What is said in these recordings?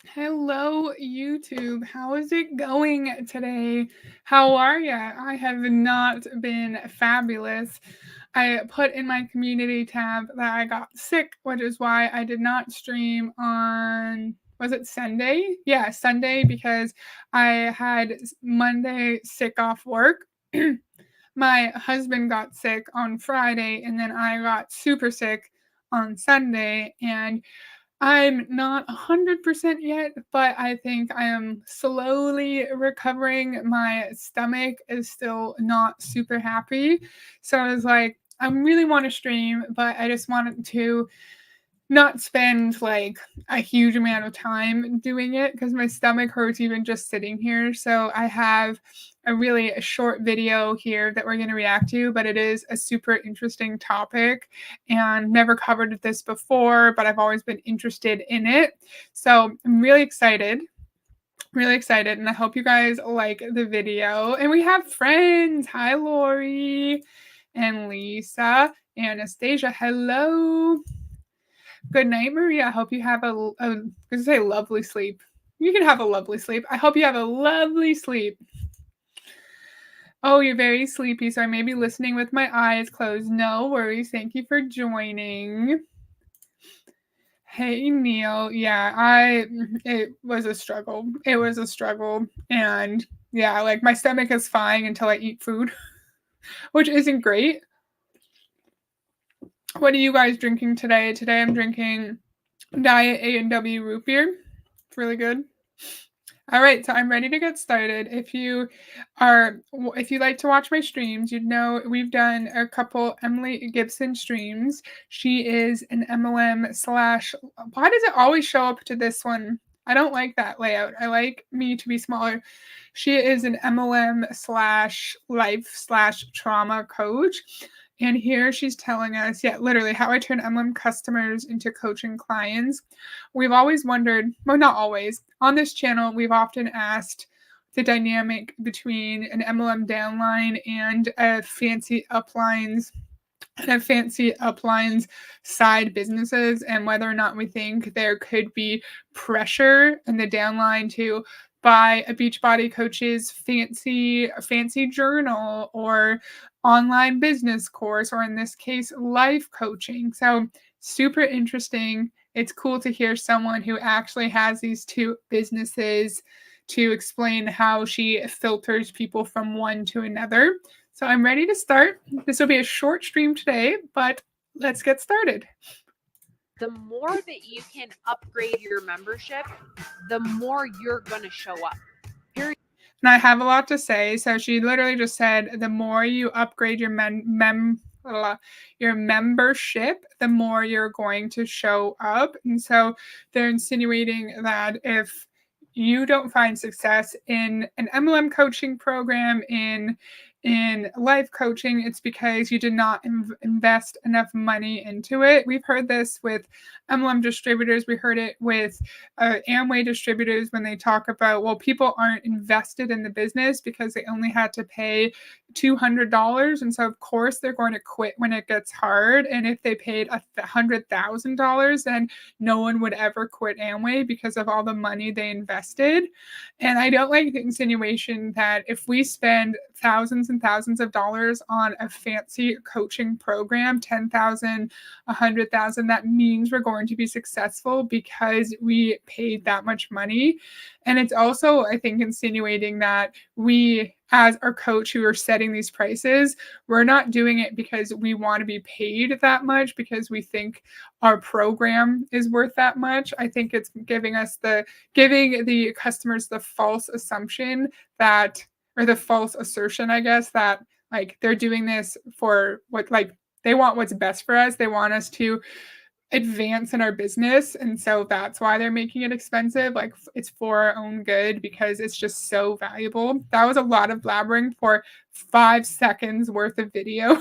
Hello, YouTube. How is it going today? How are ya? I have not been fabulous. I put in my community tab that I got sick, which is why I did not stream on, was it Sunday? Yeah, Sunday, because I had Monday sick off work. My husband got sick on Friday, and then I got super sick on Sunday, and I'm not 100% yet, but I think I am slowly recovering. My stomach is still not super happy. So I was like, I really want to stream, but I just wanted to not spend like a huge amount of time doing it because my stomach hurts even just sitting here. So I have a really short video here that we're going to react to, but it is a super interesting topic and never covered this before, but I've always been interested in it. So I'm really excited, and I hope you guys like the video. And we have friends. Hi, Lori and Lisa, Anastasia. Hello. Good night, Maria. I hope you have I'm going to say lovely sleep. You can have a lovely sleep. I hope you have a lovely sleep. Oh, you're very sleepy, so I may be listening with my eyes closed. No worries. Thank you for joining. Hey, Neil. Yeah, it was a struggle. It was a struggle. And yeah, like my stomach is fine until I eat food, which isn't great. What are you guys drinking today? Today I'm drinking Diet A&W root beer. It's really good. All right, so I'm ready to get started. If you like to watch my streams, you'd know we've done a couple Emily Gibson streams. She is an MLM slash. Why does it always show up to this one? I don't like that layout. I like me to be smaller. She is an MLM slash life slash trauma coach. And here she's telling us, yeah, literally how I turn MLM customers into coaching clients. We've always wondered, well, not always, on this channel, we've often asked the dynamic between an MLM downline and a fancy uplines side businesses, and whether or not we think there could be pressure in the downline to buy a Beachbody coach's fancy journal or online business course, or in this case life coaching. So super interesting. It's cool to hear someone who actually has these two businesses to explain how she filters people from one to another. So I'm ready to start. This will be a short stream today, but let's get started. The more that you can upgrade your membership, the more you're going to show up. Period. And I have a lot to say. So she literally just said, the more you upgrade your your membership, the more you're going to show up. And so they're insinuating that if you don't find success in an MLM coaching program, in life coaching, it's because you did not invest enough money into it. We've heard this with MLM distributors. We heard it with Amway distributors when they talk about, well, people aren't invested in the business because they only had to pay $200, and so of course they're going to quit when it gets hard. And if they paid $100,000, then no one would ever quit Amway because of all the money they invested. And I don't like the insinuation that if we spend thousands and thousands of dollars on a fancy coaching program, 10,000, 100,000, that means we're going to be successful because we paid that much money. And it's also, I think, insinuating that we, as our coach who are setting these prices, we're not doing it because we want to be paid that much, because we think our program is worth that much. I think it's giving the customers the false assumption that, or the false assertion, I guess, that like they're doing this for what, like they want what's best for us. They want us to advance in our business, and so that's why they're making it expensive. Like it's for our own good because it's just so valuable. That was a lot of blabbering for 5 seconds worth of video.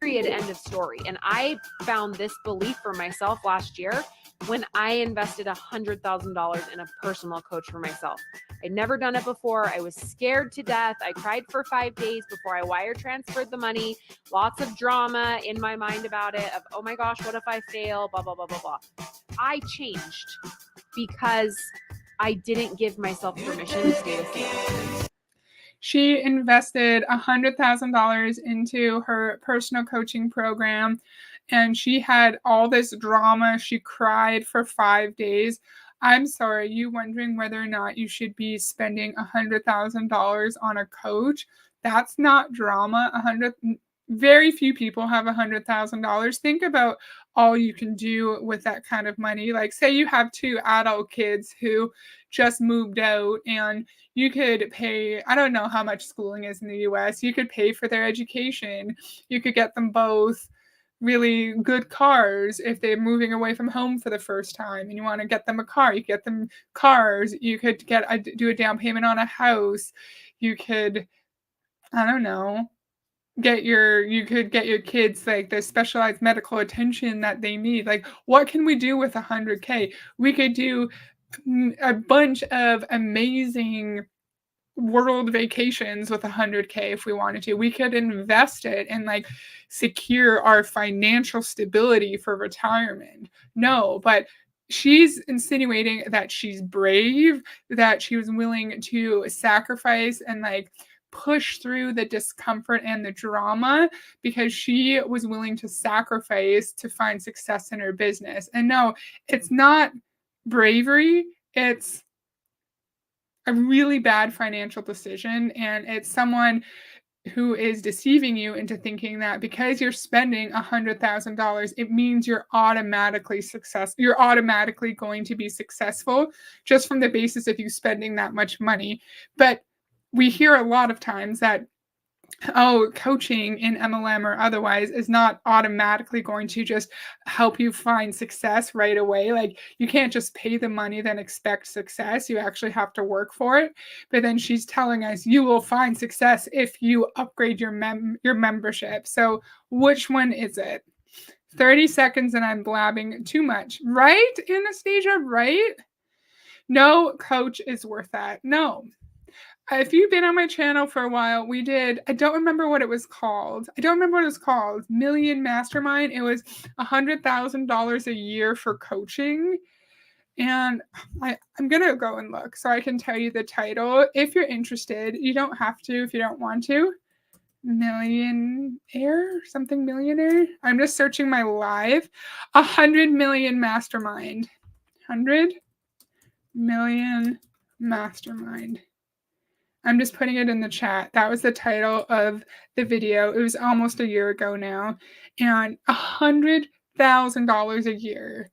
Period. End of story. And I found this belief for myself last year when I invested $100,000 in a personal coach for myself. I'd never done it before. I was scared to death. I cried for 5 days before I wire transferred the money. Lots of drama in my mind about it of, oh my gosh, what if I fail? Blah, blah, blah, blah, blah. I changed because I didn't give myself permission to stay the same. She invested $100,000 into her personal coaching program, and she had all this drama. She cried for 5 days. I'm sorry, you wondering whether or not you should be spending $100,000 on a coach? That's not drama. Very few people have $100,000. Think about all you can do with that kind of money. Like, say you have two adult kids who just moved out, and you could pay, I don't know how much schooling is in the US. You could pay for their education. You could get them both really good cars if they're moving away from home for the first time and you want to get them a car. You get them cars. You could do a down payment on a house. You could, I don't know, you could get your kids like the specialized medical attention that they need. Like, what can we do with 100K? We could do a bunch of amazing world vacations with 100K if we wanted to. We could invest it and like secure our financial stability for retirement. No, but she's insinuating that she's brave, that she was willing to sacrifice and like push through the discomfort and the drama because she was willing to sacrifice to find success in her business. And no, it's not bravery, it's a really bad financial decision, and it's someone who is deceiving you into thinking that because you're spending $100,000 it means you're automatically going to be successful just from the basis of you spending that much money. But we hear a lot of times that coaching in MLM or otherwise is not automatically going to just help you find success right away. Like, you can't just pay the money then expect success. You actually have to work for it. But then she's telling us you will find success if you upgrade your membership. So which one is it? 30 seconds and I'm blabbing too much. Right, Anastasia? Right? No coach is worth that. No. If you've been on my channel for a while, I don't remember what it was called. Million Mastermind. It was $100,000 a year for coaching. And I'm going to go and look so I can tell you the title. If you're interested, you don't have to if you don't want to. Millionaire? I'm just searching my live. 100 million mastermind. 100 million mastermind. I'm just putting it in the chat. That was the title of the video. It was almost a year ago now. And $100,000 a year.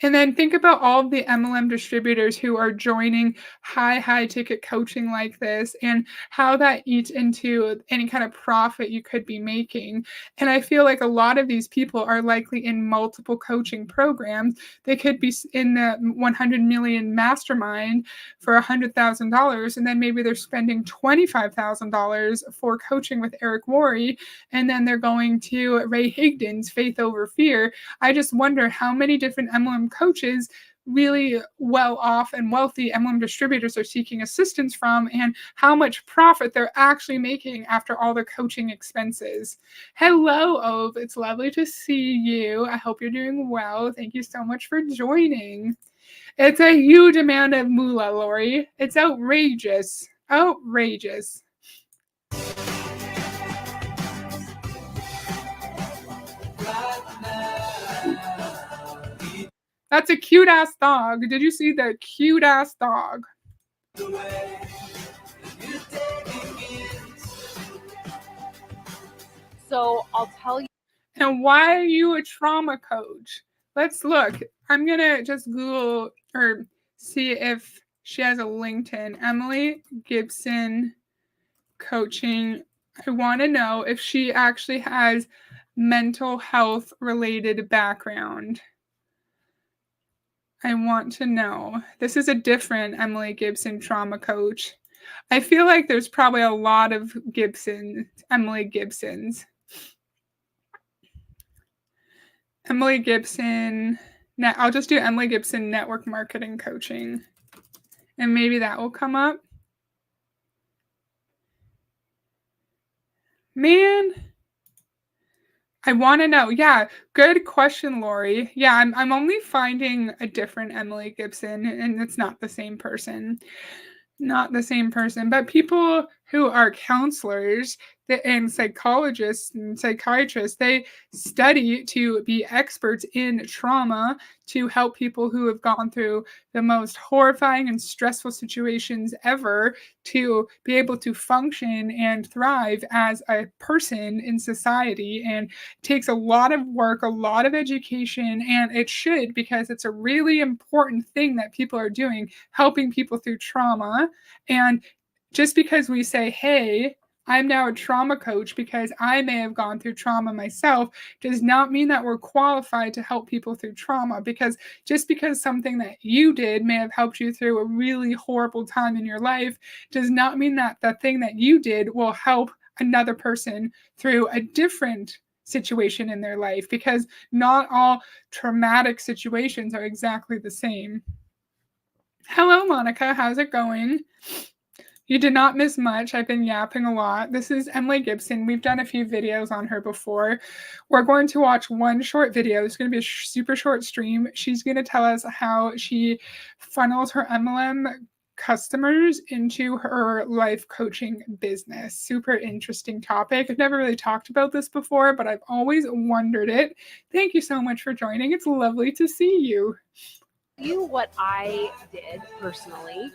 And then think about all of the MLM distributors who are joining high ticket coaching like this and how that eats into any kind of profit you could be making. And I feel like a lot of these people are likely in multiple coaching programs. They could be in the 100 million mastermind for $100,000, and then maybe they're spending $25,000 for coaching with Eric Worre, and then they're going to Ray Higdon's Faith Over Fear. I just wonder how many different MLM coaches really well off and wealthy MLM distributors are seeking assistance from, and how much profit they're actually making after all the coaching expenses. Hello, Ove. It's lovely to see you. I hope you're doing well. Thank you so much for joining. It's a huge amount of moolah, Lori. It's outrageous. Outrageous. That's a cute ass dog. Did you see the cute ass dog? So I'll tell you. And why are you a trauma coach? Let's look. I'm going to just Google or see if she has a LinkedIn. Emily Gibson coaching. I want to know if she actually has mental health related background. I want to know. This is a different Emily Gibson trauma coach. I feel like there's probably a lot of Emily Gibsons. Emily Gibson. I'll just do Emily Gibson network marketing coaching, and maybe that will come up. Man, I want to know. Yeah, good question, Lori. Yeah, I'm only finding a different Emily Gibson, and it's not the same person. Not the same person, but people who are counselors and psychologists and psychiatrists, they study to be experts in trauma to help people who have gone through the most horrifying and stressful situations ever to be able to function and thrive as a person in society. And it takes a lot of work, a lot of education, and it should, because it's a really important thing that people are doing, helping people through trauma. And just because we say, hey, I'm now a trauma coach because I may have gone through trauma myself, does not mean that we're qualified to help people through trauma. Because just because something that you did may have helped you through a really horrible time in your life, does not mean that the thing that you did will help another person through a different situation in their life, because not all traumatic situations are exactly the same. Hello, Monica. How's it going? You did not miss much. I've been yapping a lot. This is Emily Gibson. We've done a few videos on her before. We're going to watch one short video. It's going to be a super short stream. She's going to tell us how she funnels her MLM customers into her life coaching business. Super interesting topic. I've never really talked about this before, but I've always wondered it. Thank you so much for joining. It's lovely to see you. What I did personally,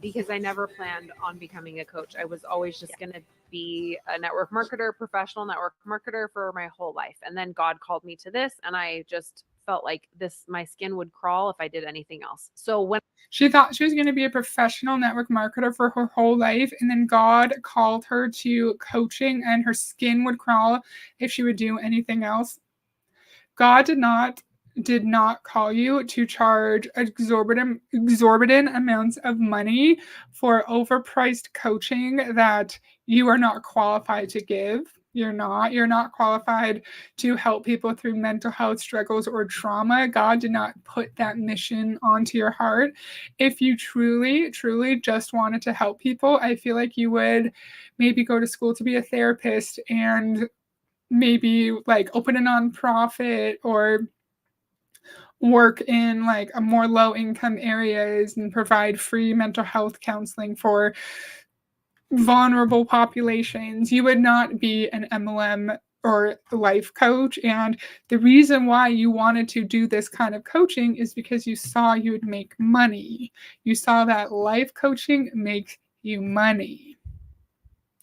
because I never planned on becoming a coach. I was always just going to be a network marketer, professional network marketer for my whole life. And then God called me to this, and I just felt like my skin would crawl if I did anything else. So when she thought she was going to be a professional network marketer for her whole life, and then God called her to coaching, and her skin would crawl if she would do anything else. God did not call you to charge exorbitant amounts of money for overpriced coaching that you are not qualified to give. You're not qualified to help people through mental health struggles or trauma. God did not put that mission onto your heart. If you truly just wanted to help people, I feel like you would maybe go to school to be a therapist, and maybe like open a nonprofit, or work in like a more low income areas and provide free mental health counseling for vulnerable populations. You would not be an MLM or life coach. And the reason why you wanted to do this kind of coaching is because you saw you would make money. You saw that life coaching makes you money.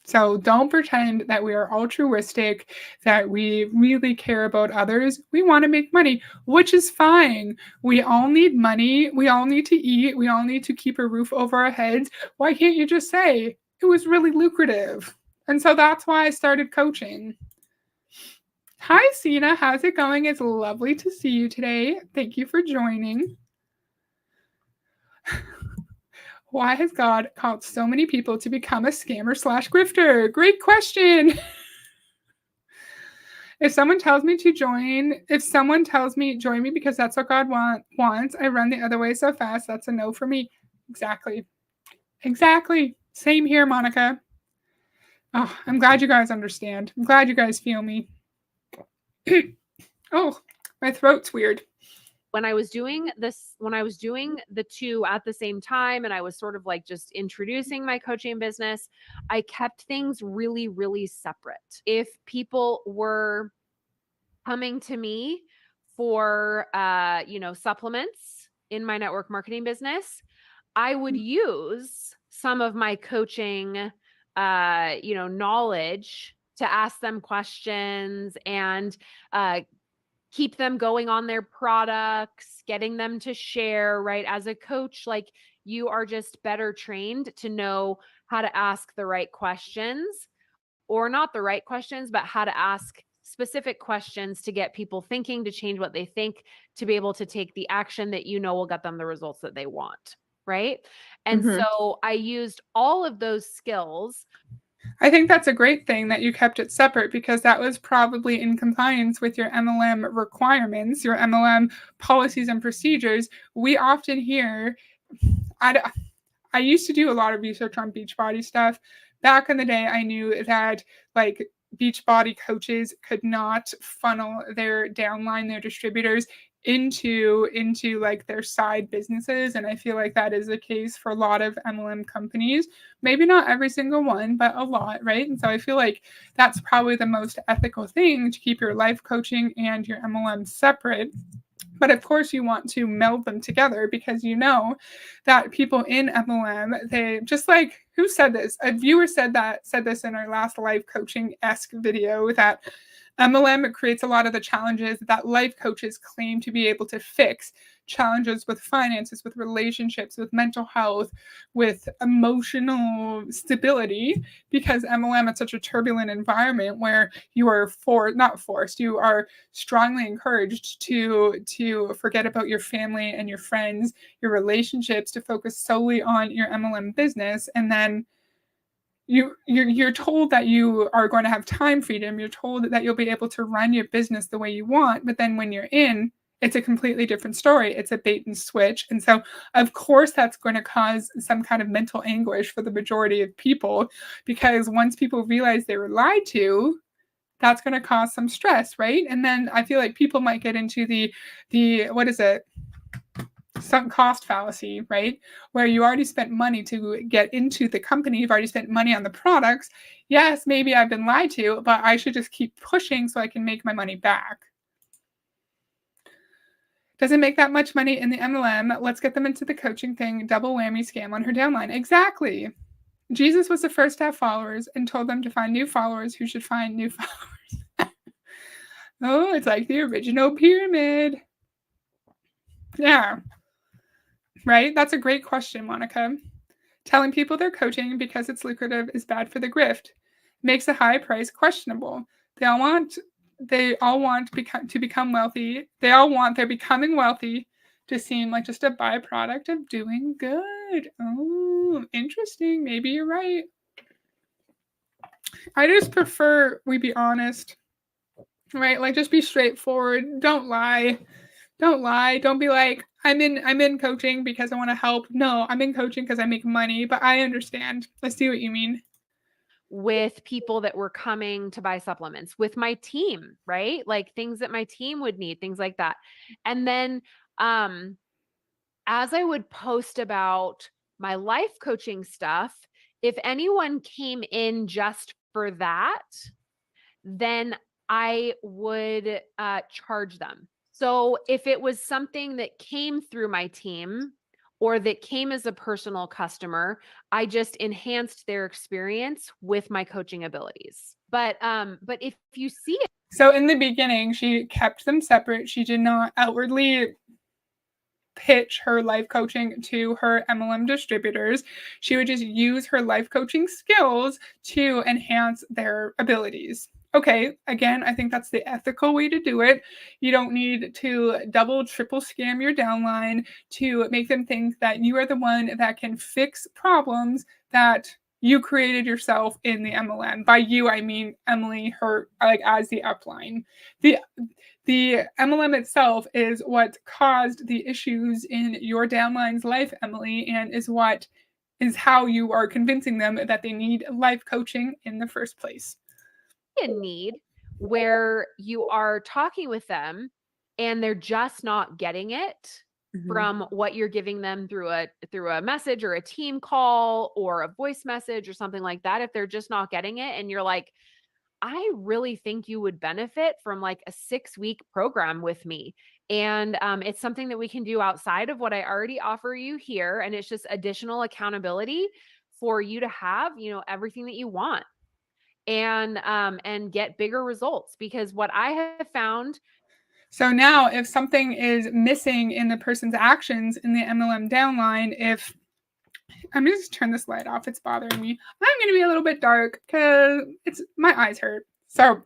So don't pretend that we are altruistic, that we really care about others. We want to make money, which is fine. We all need money. We all need to eat. We all need to keep a roof over our heads. Why can't you just say it was really lucrative? And so that's why I started coaching. Hi, Sina. How's it going? It's lovely to see you today. Thank you for joining. Why has God called so many people to become a scammer/grifter? Great question. If someone tells me join me because that's what God wants, I run the other way so fast. That's a no for me. Exactly. Same here, Monica. Oh, I'm glad you guys understand. I'm glad you guys feel me. Oh, my throat's weird. When I was doing the two at the same time, and I was sort of like just introducing my coaching business, I kept things really, really separate. If people were coming to me for, supplements in my network marketing business, I would use some of my coaching, knowledge to ask them questions and, keep them going on their products, getting them to share, right? As a coach, like, you are just better trained to know how to ask the right questions, or not the right questions, but how to ask specific questions to get people thinking, to change what they think, to be able to take the action that will get them the results that they want, right? And so I used all of those skills. I think that's a great thing that you kept it separate, because that was probably in compliance with your MLM requirements, your MLM policies and procedures. We often hear, I used to do a lot of research on Beachbody stuff. Back in the day, I knew that like Beachbody coaches could not funnel their downline, their distributors into like their side businesses, and I feel like that is the case for a lot of MLM companies. Maybe not every single one, but a lot, right? And so I feel like that's probably the most ethical thing, to keep your life coaching and your MLM separate. But of course, you want to meld them together, because you know that people in MLM, they just like, who said this? A viewer said this in our last life coaching-esque video, that MLM creates a lot of the challenges that life coaches claim to be able to fix. Challenges with finances, with relationships, with mental health, with emotional stability, because MLM is such a turbulent environment where you are not forced, you are strongly encouraged to forget about your family and your friends, your relationships, to focus solely on your MLM business. And then you're told that you are going to have time freedom. You're told that you'll be able to run your business the way you want. But then when you're in, it's a completely different story. It's a bait and switch. And so, of course, that's going to cause some kind of mental anguish for the majority of people, because once people realize they were lied to, that's going to cause some stress, right? And then I feel like people might get into the what is it? Sunk cost fallacy, right? Where you already spent money to get into the company, you've already spent money on the products. Yes, maybe I've been lied to, but I should just keep pushing so I can make my money back. Doesn't make that much money in the MLM. Let's get them into the coaching thing. Double whammy scam on her downline. Exactly. Jesus was the first to have followers and told them to find new followers who should find new followers. Oh, it's like the original pyramid. Yeah. Right? That's a great question, Monica. Telling people they're coaching because it's lucrative is bad for the grift. Makes a high price questionable. They all want to become wealthy. They all want their becoming wealthy to seem like just a byproduct of doing good. Oh, interesting. Maybe you're right. I just prefer we be honest, right? Like, just be straightforward. Don't lie. Don't lie. Don't be like, I'm in coaching because I want to help. No, I'm in coaching because I make money, but I understand. I see what you mean. With people that were coming to buy supplements, with my team, right? Like things that my team would need, things like that. And then as I would post about my life coaching stuff, if anyone came in just for that, then I would charge them. So if it was something that came through my team or that came as a personal customer, I just enhanced their experience with my coaching abilities. But if you see it. So in the beginning, she kept them separate. She did not outwardly pitch her life coaching to her MLM distributors. She would just use her life coaching skills to enhance their abilities. Okay, again, I think that's the ethical way to do it. You don't need to double, triple scam your downline to make them think that you are the one that can fix problems that you created yourself in the MLM. By you, I mean Emily, her, like, as the upline. The MLM itself is what caused the issues in your downline's life, Emily, and is how you are convincing them that they need life coaching in the first place. A need where you are talking with them and they're just not getting it from what you're giving them through a message or a team call or a voice message or something like that. If they're just not getting it and you're like, I really think you would benefit from like a 6-week program with me. And it's something that we can do outside of what I already offer you here. And it's just additional accountability for you to have, everything that you want and get bigger results. Because what I have found. So now if something is missing in the person's actions in the MLM downline, if I'm going to just turn this light off, it's bothering me. I'm going to be a little bit dark because my eyes hurt. So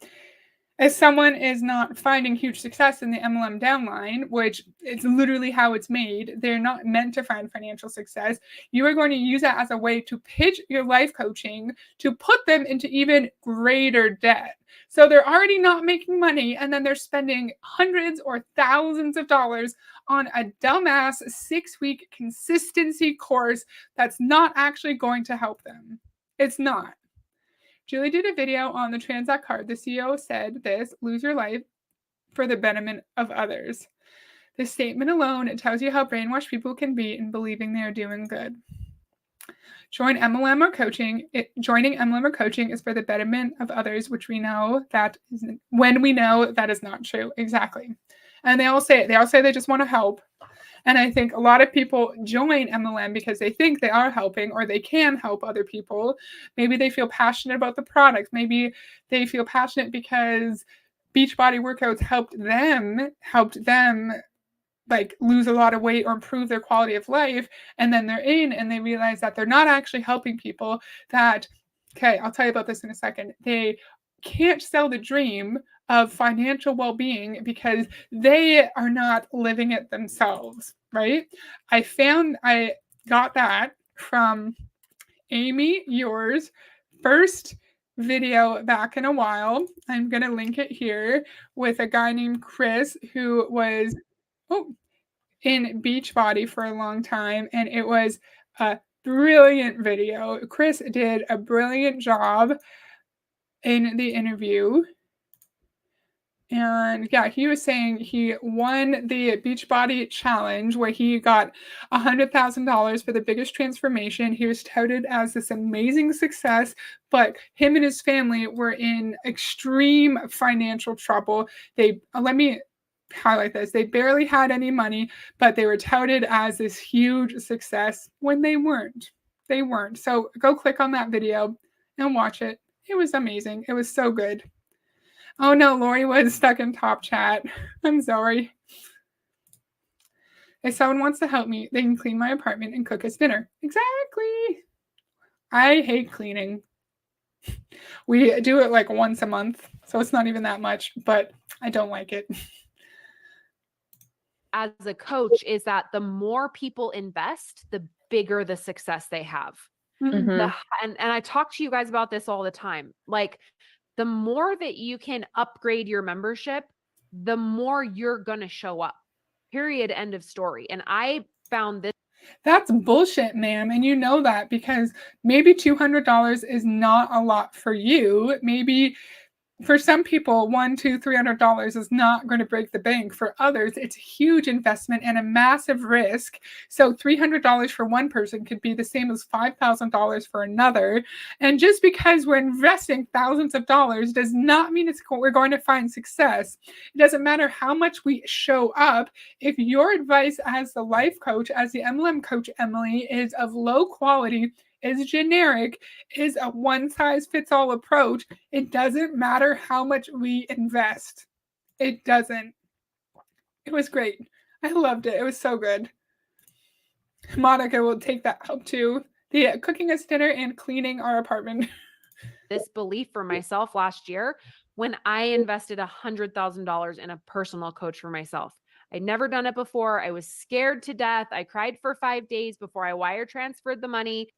if someone is not finding huge success in the MLM downline, which is literally how it's made, they're not meant to find financial success. You are going to use that as a way to pitch your life coaching to put them into even greater debt. So they're already not making money, and then they're spending hundreds or thousands of dollars on a dumbass 6-week consistency course that's not actually going to help them. It's not. Julie did a video on the Transact card. The CEO said this: lose your life for the betterment of others. This statement alone, it tells you how brainwashed people can be in believing they are doing good. Joining MLM or coaching is for the betterment of others, which we know that isn't, when we know that is not true. Exactly. And they all say they just want to help. And I think a lot of people join MLM because they think they are helping or they can help other people. Maybe they feel passionate about the product. Maybe they feel passionate because Beachbody workouts helped them like lose a lot of weight or improve their quality of life. And then they're in and they realize that they're not actually helping people, that, okay, I'll tell you about this in a second. They can't sell the dream of financial well-being because they are not living it themselves, right? I got that from Amy, yours first video back in a while. I'm going to link it here, with a guy named Chris who was in Beachbody for a long time, and it was a brilliant video. Chris did a brilliant job in the interview. And yeah, he was saying he won the Beachbody challenge where he got $100,000 for the biggest transformation. He was touted as this amazing success, but him and his family were in extreme financial trouble. Let me highlight this. They barely had any money, but they were touted as this huge success when they weren't. They weren't. So go click on that video and watch it. It was amazing. It was so good. Oh no, Lori was stuck in top chat. I'm sorry. If someone wants to help me, they can clean my apartment and cook us dinner. Exactly. I hate cleaning. We do it like once a month, so it's not even that much, but I don't like it. As a coach, is that the more people invest, the bigger the success they have. Mm-hmm. And I talk to you guys about this all the time. Like, the more that you can upgrade your membership, the more you're going to show up. Period. End of story. And I found this. That's bullshit, ma'am. And you know that because maybe $200 is not a lot for you. Maybe for some people, $100, $200, $300 is not going to break the bank. For others, it's a huge investment and a massive risk. So $300 for one person could be the same as $5,000 for another. And just because we're investing thousands of dollars does not mean we're going to find success. It doesn't matter how much we show up. If your advice as the life coach, as the MLM coach, Emily, is of low quality, is generic, is a one-size-fits-all approach, it doesn't matter how much we invest. It doesn't. It was great. I loved it. It was so good. Monica will take that help too. The cooking us dinner and cleaning our apartment. This belief for myself last year when I invested $100,000 in a personal coach for myself. I'd never done it before. I was scared to death. I cried for 5 days before I wire transferred the money.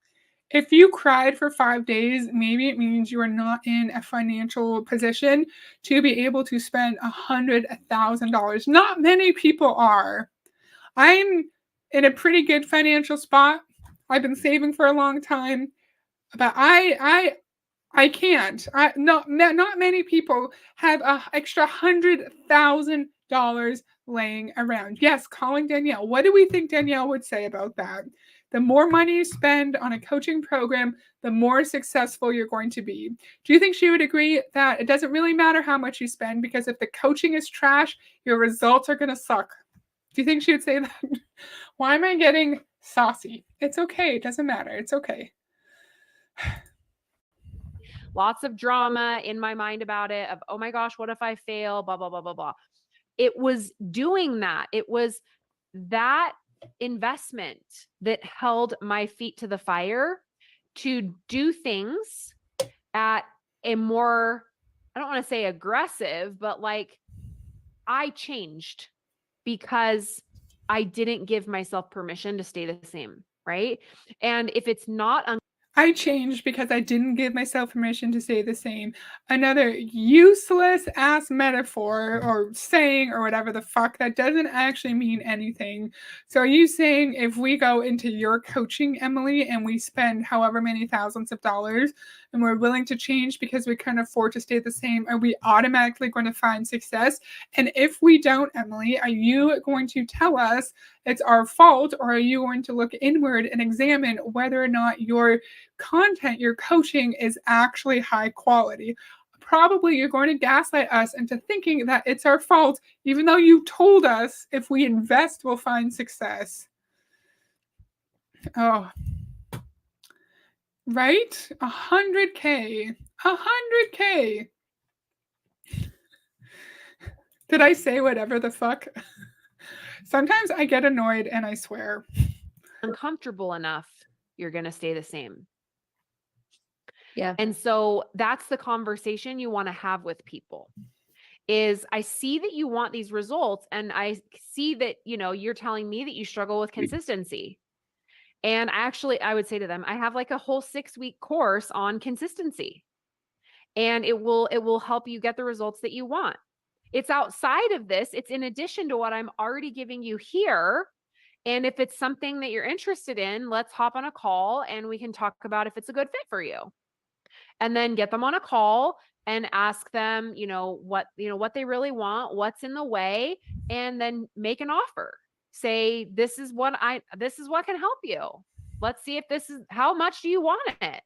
If you cried for 5 days, maybe it means you are not in a financial position to be able to spend $100,000. Not many people are. I'm in a pretty good financial spot. I've been saving for a long time, but I can't. Not many people have an extra $100,000 laying around. Yes, calling Danielle. What do we think Danielle would say about that? The more money you spend on a coaching program, the more successful you're going to be. Do you think she would agree that it doesn't really matter how much you spend because if the coaching is trash, your results are going to suck? Do you think she would say that? Why am I getting saucy? It's okay. It doesn't matter. It's okay. Lots of drama in my mind about it of, oh my gosh, what if I fail? Blah, blah, blah, blah, blah. It was doing that. It was that investment that held my feet to the fire to do things at a more, I don't want to say aggressive, but like I changed because I didn't give myself permission to stay the same. Right. And if it's not I changed because I didn't give myself permission to stay the same. Another useless ass metaphor or saying or whatever the fuck that doesn't actually mean anything. So are you saying if we go into your coaching, Emily, and we spend however many thousands of dollars, and we're willing to change because we can't afford to stay the same, are we automatically going to find success? And if we don't, Emily, are you going to tell us it's our fault, or are you going to look inward and examine whether or not your content, your coaching is actually high quality? Probably you're going to gaslight us into thinking that it's our fault, even though you told us if we invest, we'll find success. Oh, right? 100K. 100K. Did I say whatever the fuck? Sometimes I get annoyed and I swear. Uncomfortable enough, you're going to stay the same. Yeah. And so that's the conversation you want to have with people. Is I see that you want these results, and I see that, you're telling me that you struggle with consistency. And I would say to them, I have like a whole 6-week course on consistency, and it will help you get the results that you want. It's outside of this. It's in addition to what I'm already giving you here. And if it's something that you're interested in, let's hop on a call and we can talk about if it's a good fit for you. And then get them on a call and ask them, what they really want, what's in the way, and then make an offer. Say, this is what can help you. Let's see if how much do you want it?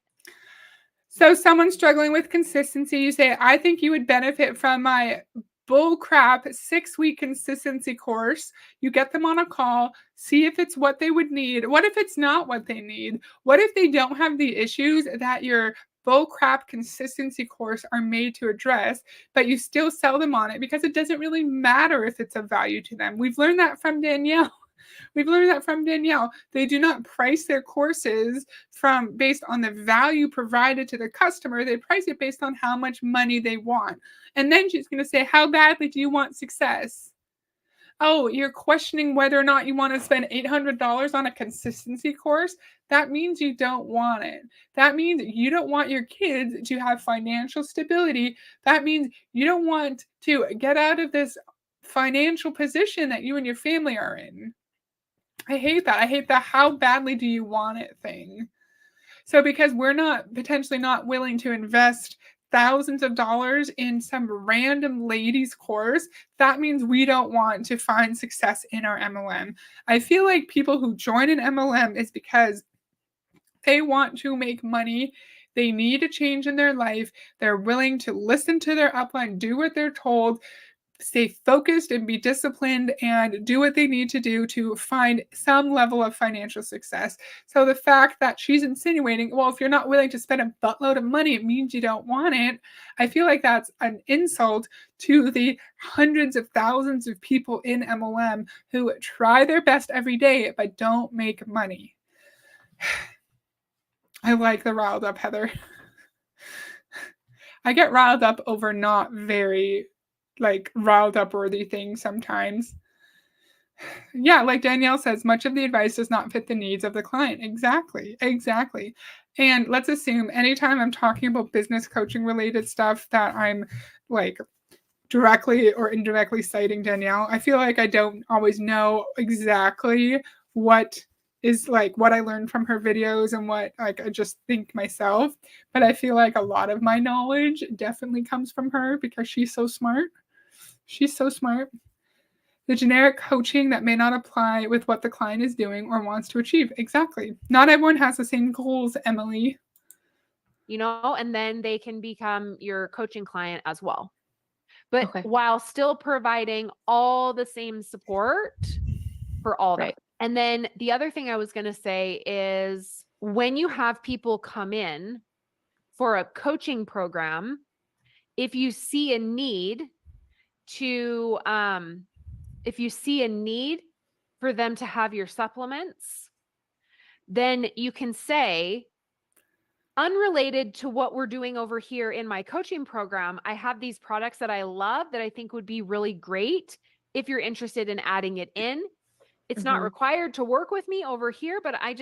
So someone struggling with consistency, you say, I think you would benefit from my bullcrap 6-week consistency course. You get them on a call, see if it's what they would need. What if it's not what they need? What if they don't have the issues that your bullcrap consistency course are made to address, but you still sell them on it because it doesn't really matter if it's of value to them? We've learned that from Danielle. They do not price their courses based on the value provided to the customer. They price it based on how much money they want. And then she's going to say, how badly do you want success? Oh, you're questioning whether or not you want to spend $800 on a consistency course? That means you don't want it. That means you don't want your kids to have financial stability. That means you don't want to get out of this financial position that you and your family are in. I hate that. I hate the how badly do you want it thing. So because we're potentially not willing to invest thousands of dollars in some random lady's course, that means we don't want to find success in our MLM. I feel like people who join an MLM is because they want to make money. They need a change in their life. They're willing to listen to their upline, do what they're told, stay focused and be disciplined and do what they need to do to find some level of financial success. So the fact that she's insinuating, well, if you're not willing to spend a buttload of money, it means you don't want it. I feel like that's an insult to the hundreds of thousands of people in MLM who try their best every day, but don't make money. I like the riled up, Heather. I get riled up over not very riled up worthy things sometimes. Yeah, like Danielle says, much of the advice does not fit the needs of the client. Exactly. And let's assume anytime I'm talking about business coaching related stuff that I'm directly or indirectly citing Danielle, I feel like I don't always know exactly what is what I learned from her videos and what I just think myself. But I feel like a lot of my knowledge definitely comes from her because she's so smart. She's so smart. The generic coaching that may not apply with what the client is doing or wants to achieve. Exactly. Not everyone has the same goals, Emily. And then they can become your coaching client as well. But while still providing all the same support for all that. And then the other thing I was going to say is when you have people come in for a coaching program, if you see a need for them to have your supplements, then you can say, unrelated to what we're doing over here in my coaching program, I have these products that I love that I think would be really great if you're interested in adding it in. It's not required to work with me over here, but I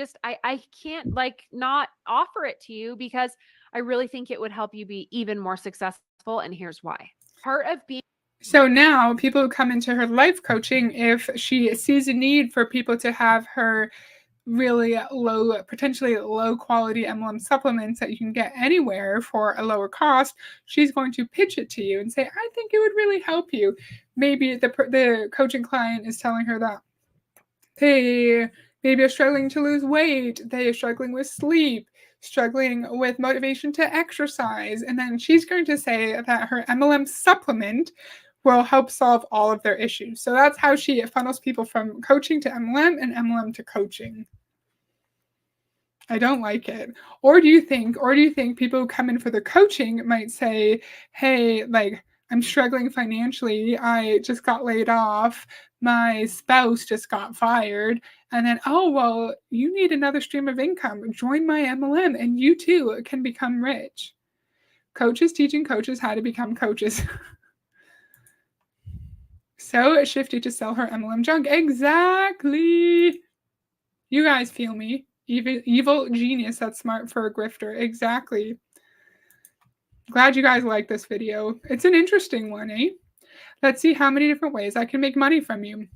can't not offer it to you because I really think it would help you be even more successful. And here's why. So now people who come into her life coaching, if she sees a need for people to have her really low, potentially low quality MLM supplements that you can get anywhere for a lower cost, she's going to pitch it to you and say, I think it would really help you. Maybe the coaching client is telling her that they maybe are struggling to lose weight, they are struggling with sleep, struggling with motivation to exercise. And then she's going to say that her MLM supplement will help solve all of their issues. So that's how she funnels people from coaching to MLM and MLM to coaching. I don't like it. Or do you think people who come in for the coaching might say, hey, like, I'm struggling financially. I just got laid off. My spouse just got fired. And then, oh, well, you need another stream of income. Join my MLM and you too can become rich. Coaches teaching coaches how to become coaches. So shifty to sell her MLM junk. Exactly. You guys feel me? Evil genius that's smart for a grifter. Exactly. Glad you guys like this video. It's an interesting one, eh? Let's see how many different ways I can make money from you.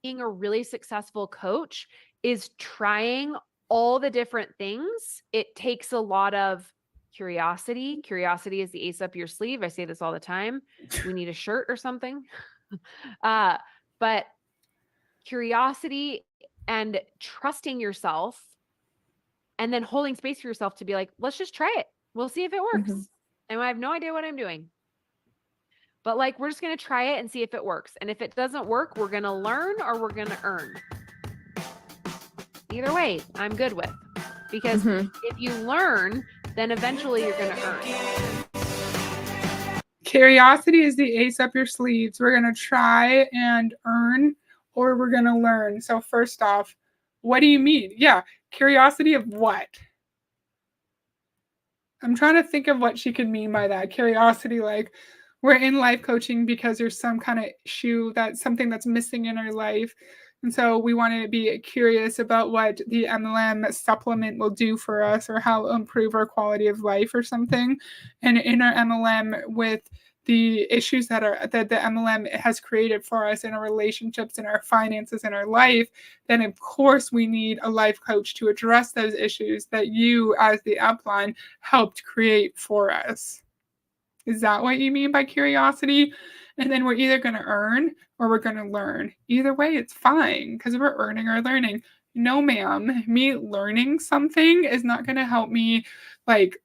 Being a really successful coach is trying all the different things. It takes a lot of curiosity. Curiosity is the ace up your sleeve. I say this all the time. We need a shirt or something. But curiosity and trusting yourself and then holding space for yourself to be like, let's just try it. We'll see if it works. And I have no idea what I'm doing. But like, we're just going to try it and see if it works. And if it doesn't work, we're going to learn or we're going to earn. Either way, I'm good with. Because if you learn, then eventually you're going to earn. Curiosity is the ace up your sleeves. We're going to try and earn or we're going to learn. So first off, what do you mean? Yeah, curiosity of what? I'm trying to think of what she could mean by that. Curiosity, like we're in life coaching because there's some kind of issue, that's something that's missing in our life. And so we want to be curious about what the MLM supplement will do for us or how it'll improve our quality of life or something. And in our MLM, with the issues that the MLM has created for us in our relationships, in our finances, in our life, then of course we need a life coach to address those issues that you as the upline helped create for us. Is that what you mean by curiosity? And then we're either going to earn or we're going to learn. Either way, it's fine because we're earning or learning. No, ma'am, me learning something is not going to help me like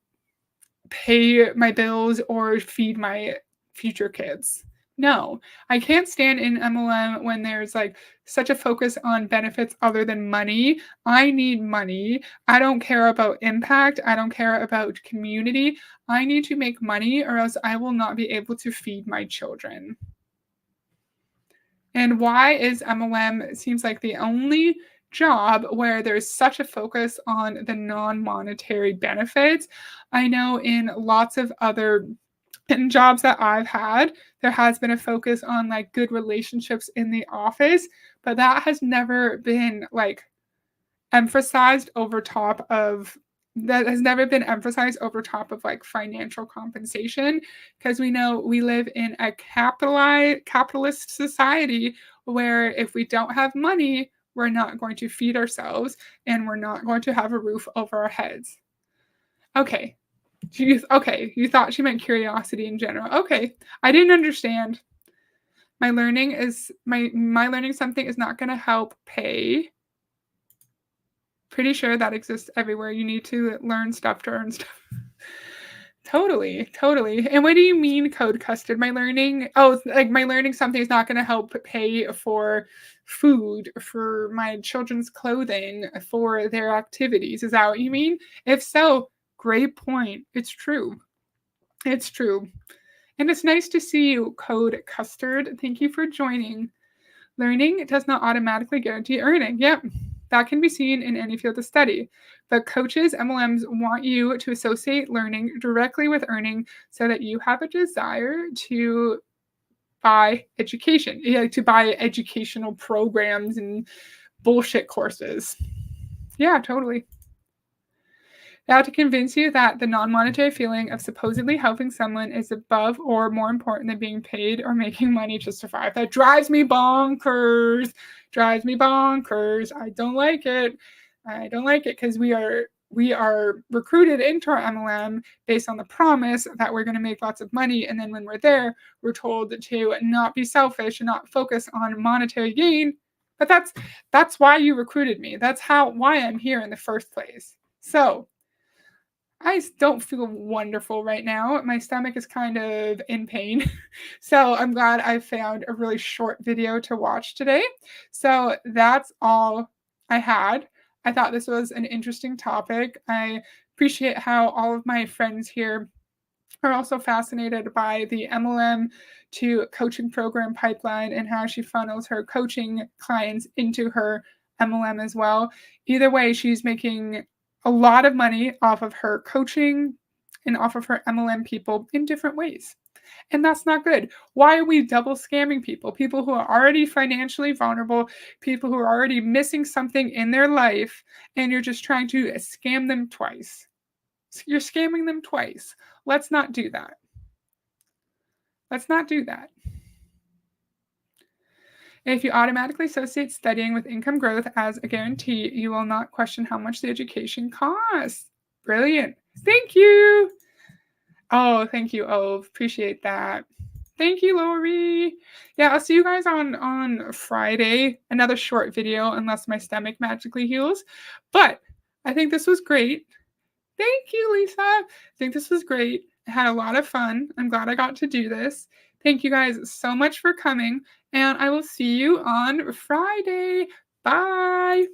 pay my bills or feed my future kids. No, I can't stand in MLM when there's like such a focus on benefits other than money. I need money. I don't care about impact. I don't care about community. I need to make money or else I will not be able to feed my children. And why is MLM seems like the only job where there's such a focus on the non-monetary benefits? I know in lots of other jobs that I've had, there has been a focus on like good relationships in the office, but that has never been like emphasized over top of like financial compensation, because we know we live in a capitalist society where if we don't have money, we're not going to feed ourselves and we're not going to have a roof over our heads. Okay. You thought she meant curiosity in general. Okay. I didn't understand. My learning something is not going to help pay. Pretty sure that exists everywhere. You need to learn stuff to earn stuff. Totally. And what do you mean code custard? My learning something is not going to help pay for food, for my children's clothing, for their activities. Is that what you mean? If so, great point. It's true. And it's nice to see you, Code Custard. Thank you for joining. Learning does not automatically guarantee earning. Yep, that can be seen in any field of study. But coaches, MLMs want you to associate learning directly with earning so that you have a desire to buy education, to buy educational programs and bullshit courses. Yeah, totally. They have to convince you that the non-monetary feeling of supposedly helping someone is above or more important than being paid or making money to survive. That drives me bonkers. Drives me bonkers. I don't like it. I don't like it because we are recruited into our MLM based on the promise that we're going to make lots of money, and then when we're there, we're told to not be selfish and not focus on monetary gain. But that's why you recruited me. That's why I'm here in the first place. So I don't feel wonderful right now. My stomach is kind of in pain. So I'm glad I found a really short video to watch today. So that's all I had. I thought this was an interesting topic. I appreciate how all of my friends here are also fascinated by the MLM to coaching program pipeline and how she funnels her coaching clients into her MLM as well. Either way, she's making a lot of money off of her coaching and off of her MLM people in different ways. And that's not good. Why are we double scamming people? People who are already financially vulnerable, people who are already missing something in their life, and you're just trying to scam them twice. You're scamming them twice. Let's not do that. Let's not do that. If you automatically associate studying with income growth as a guarantee, you will not question how much the education costs. Brilliant. Thank you. Oh, thank you, Ove. Appreciate that. Thank you, Lori. Yeah, I'll see you guys on Friday. Another short video, unless my stomach magically heals. But I think this was great. Thank you, Lisa. I think this was great. I had a lot of fun. I'm glad I got to do this. Thank you guys so much for coming, and I will see you on Friday. Bye.